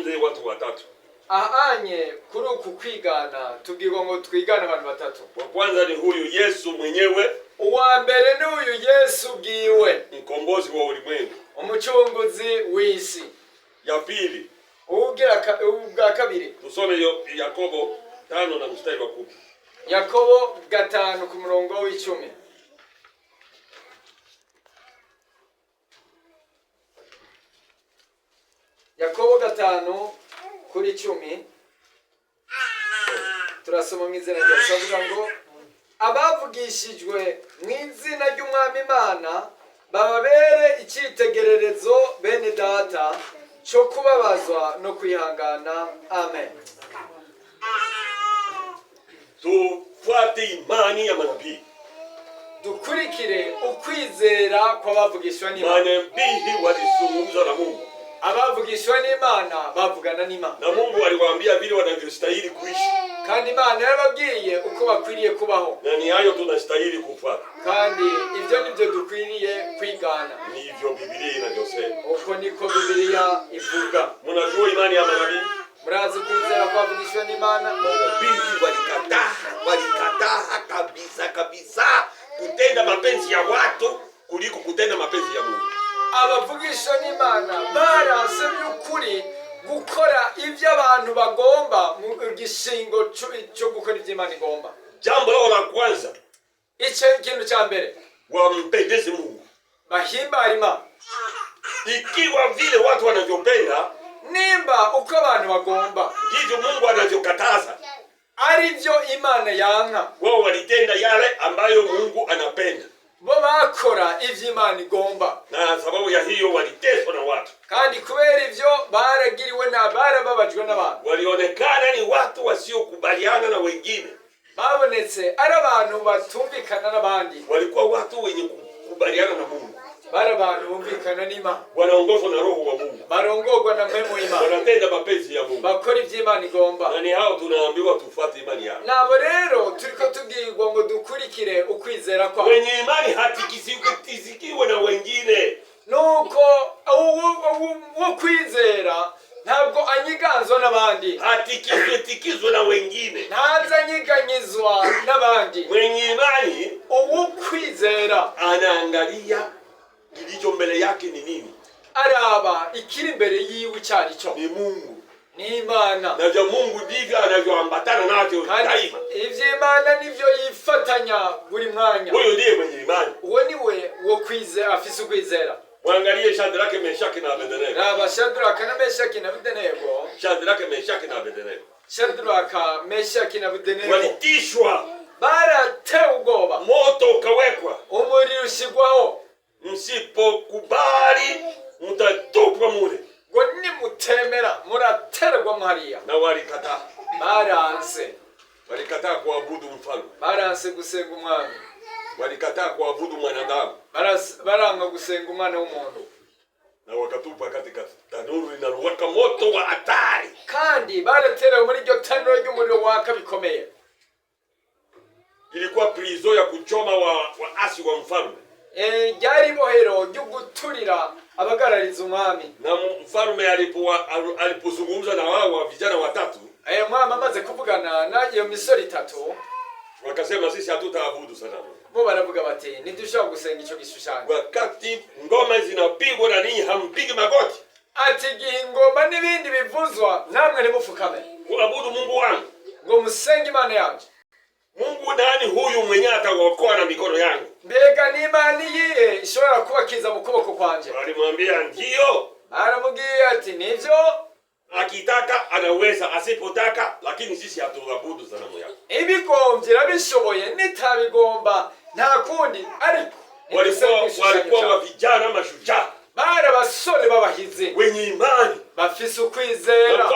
tujifunze watu watatu. Ahanye kuri uku kwigana tubwirwa ngo twigane abantu batatu. Wa kwanza ni huyu Yesu mwenyewe. Uwa mbere ni uyu Yesu bwiwe, mkombozi wa ulimwengu, umucunguzi w'isi. Ya pili, ubwa kabiri tusome Yakobo 5 na mstari wa 10. Yakobo 5 ku murongo w'10. Yakobo 5 kuri 10 turasoma mu izina rya Yesu avuga ngo abavugishijwe mu izina ry'Umwami Imana bababere icyitegererezo bene data cyo kubabazwa no kwihangana. Amen. Tufuate imani ya manabii, dukurikire ukwizera kw'abavugishwa n'Imana. Manabii walizungumza na Mungu, abavugishwa n'Imana bavugana n'Imana, na Mungu aliwaambia vile wanavyostahili kuishi, kandi Imana yarababwiye uko bakwiriye kubaho, na ni hayo tunastahili kufuata, kandi ibyo nibyo dukwiriye kwigana. Ndivyo Biblia inavyosema. Uko niko Biblia ivuga. Mnajua imani ya manabii? Murazi kwizera kw'abavugishwa n'Imana? Manabii walikataa kabisa kutenda mapenzi ya watu kuliko kutenda mapenzi ya Mungu. Abavugishwa n'Imana baranse by'ukuri gukora ibyo abantu bagomba mu gishingo cyo gukora ibyo Imana igomba. Jambo lao la kwanza, ikintu cya mbere, wampendeze Mungu, bahimbara Imana. Ikiwa vile watu wanavyopenda, nimba uko abantu bagomba, ndivyo Mungu anavyokataza, ari byo Imana yanka. Wao walitenda yale ambayo Mungu anapenda, bo bakora ivyo Imana igomba, na sababu ya hiyo waliteswa na watu. Kandi kubera ivyo baragiriwe na barababajwe n'abantu. Walionekana ni watu wasiokubaliana na wengine, babonetse ari abantu batumvikana n'abandi. Walikuwa watu wenye kukubaliana na Mungu, bari abantu bumvikana n'Imana, wanaongozwa na Roho wa Mungu, barongorwa na Mpwemu w'Imana, wanatenda mapenzi ya Mungu, bakora ivyo Imana igomba. Na ni hao tunaambiwa tufuate imani yao. Nabo rero turiko tubwirwa ngo dukurikire ukwizera kwa wenye imani hatikisikiwe na wengine. Nuko uwo kwizera ntabwo anyiganzwa n'abandi, hatikizwe na wengine, ntaza nyiganyizwa n'abandi. Mwenye imani uwo kwizera anaangalia kilicho mbele yake ni nini, araba ikiri mbere yiwe cyari cyo ni Mungu, ni Imana, na vya Mungu ndivyo anavyoambatana navyo daima. Ivyo Imana nivyo yifatanya buri mwanya. Huyo ndiye mwenye imani, uwo niwe wo kwizera, afise ukwizera. Mwangalie Shadraka, Meshaki na Abednego. Raba Shadraka na Meshaki na Abednego. Shadraka, Meshaki na Abednego. Shadraka, Meshaki na Abednego walitishwa, baratewe ubwoba, moto ukawekwa, umuriro ushigwaho. Msipokubali mtatupwa mule, ngo nimutemera muraterwa hariya. Na walikataa, walikataa kuabudu mfalme, baranse gusenga umwami, walikataa kuabudu mwanadamu, baranga gusenga umwana w'umuntu, na wakatupa katika tanuru linalowaka moto wa hatari, kandi baraterewe muri iryo tanuru ry'umuriro waka bikomeye. Ilikuwa prison ya kuchoma waasi wa mfalme, ryari bohero ryo guturira abagarariza umwami. Na mfalme alipozungumza na wao vijana watatu, mwami amaze kuvugana na iyo misori itatu, wakasema sisi hatutaabudu sanamu. Bo baravuga bati ntidushobora gusenga ico gishushanyo. Wakati ngoma zinapigwa na ninyi hampigi magoti, ati ingoma n'ibindi bivuzwa namwe nimufukame kuabudu Mungu wangu, ngo musenge Imana yanje. Mungu nani huyu mwenye ataokoa na mikono yangu? Mbega ni Imana iyihe ishobora kubakiza mu kuboko kwanje? Alimwambia ndio. Aramubwiye ati nivyo, akitaka anaweza, asipotaka lakini sisi hatuabudu sanamu yako. Ibigombye bishoboye, nitabigomba nta kundi. Ariko walikuwa vijana mashujaa, bari abasore babahize wenye imani, bafise ukwizera.